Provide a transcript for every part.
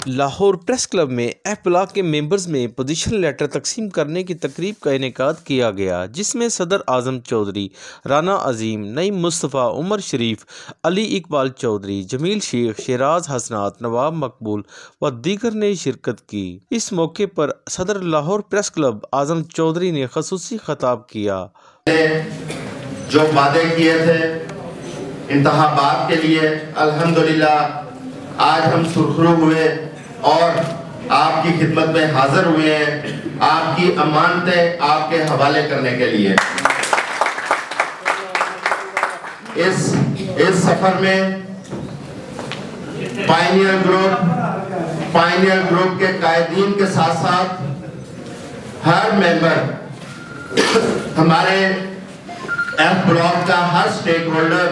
Lahore press club में F block के members में पोजीशन लेटर तकसीम करने की तकरीब का इनेकाद किया गया, जिसमें सदर आजम चौधरी, राना अजीम, नईम मुस्तफ़ा, उमर शरीफ, अली इकबाल चौधरी, जमील शेख, शराज हसनात, नवाब मकबूल व दीगर ने शिरकत की। इस मौके पर सदर लाहौर प्रेस क्लब आजम चौधरी ने खसूसी खिताब किया। जो वादे किए थे इंतखाबात के लिए, अल्हम्दुलिल्लाह आज हम सुरखरू हुए और आपकी खिदमत में हाजिर हुए हैं, आपकी अमानतें आपके हवाले करने के लिए। इस सफर में पायनियर ग्रुप के कायदीन के साथ साथ हर मेंबर, हमारे एफ ब्लॉक का हर स्टेक होल्डर,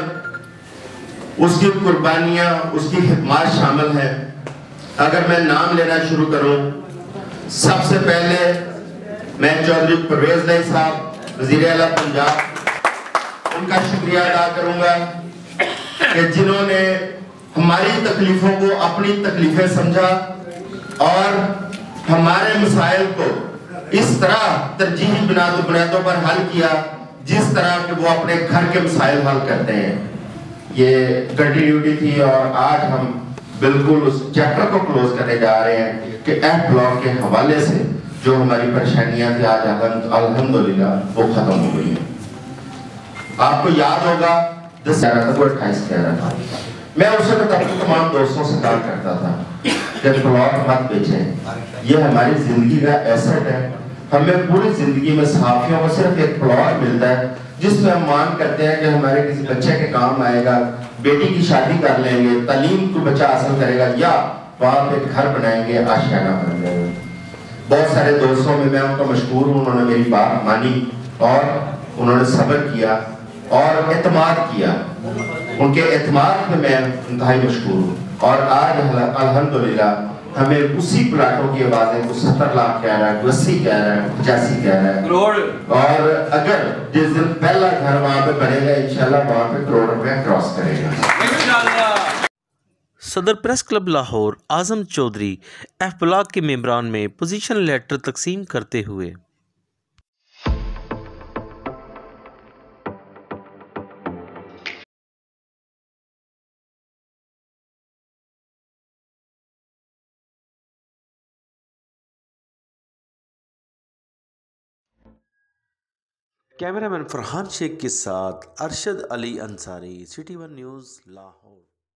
उसकी कुर्बानियां, उसकी खिदमत शामिल है। अगर मैं नाम लेना शुरू करूं, सबसे पहले मैं चौधरी परवेज नहीं साहब, वज़ीर आला पंजाब, उनका शुक्रिया अदा करूंगा कि जिन्होंने हमारी तकलीफों को अपनी तकलीफें समझा और हमारे मसाइल को इस तरह तरजीही बुनियादों पर हल किया जिस तरह के वो अपने घर के मसाइल हल करते हैं। ये कंटिन्यूटी थी और आज हम बिल्कुल उस चैप्टर को क्लोज करने जा रहे हैं कि एफ ब्लॉक के हवाले से जो हमारी परेशानियां थी आज अल्हम्दुलिल्लाह वो खत्म हो गई है। आपको याद होगा 28 कह रहा था, मैं उस वक्त अपने तमाम दोस्तों से कहा करता था कि प्लॉट मत बेचें, ये हमारी जिंदगी का एसेट है। हमें पूरी जिंदगी में सहाफियों को सिर्फ एक प्लॉट मिलता है जिसमें हम मान करते हैं कि हमारे किसी बच्चे के काम आएगा, बेटी की शादी कर लेंगे, तालीम को बच्चा हासिल करेगा या वहां पे घर बनाएंगे, आशियाना बन जाएगा। बहुत सारे दोस्तों में मैं उनका मशहूर हूँ, उन्होंने मेरी बात मानी और उन्होंने सब्र किया और एतमाद किया। उनके एतमाद पे मैं इंतहाई मशहूर हूँ और आज अल्हम्दुलिल्लाह हमें उसी प्लाटों की आवाजें, 70 लाख कह रहा है, 80 कह रहा है, 85 कह रहा है करोड़, और अगर जिस दिन पहला घर वहां पे बनेगा इंशाल्लाह वहां पे करोड़ रुपया क्रॉस करेगा। सदर प्रेस क्लब लाहौर आजम चौधरी एफ ब्लॉक के मेंबरान में पोजीशन लेटर तकसीम करते हुए कैमरामैन फरहान शेख के साथ Arshad Ali Ansari, city one news Lahore.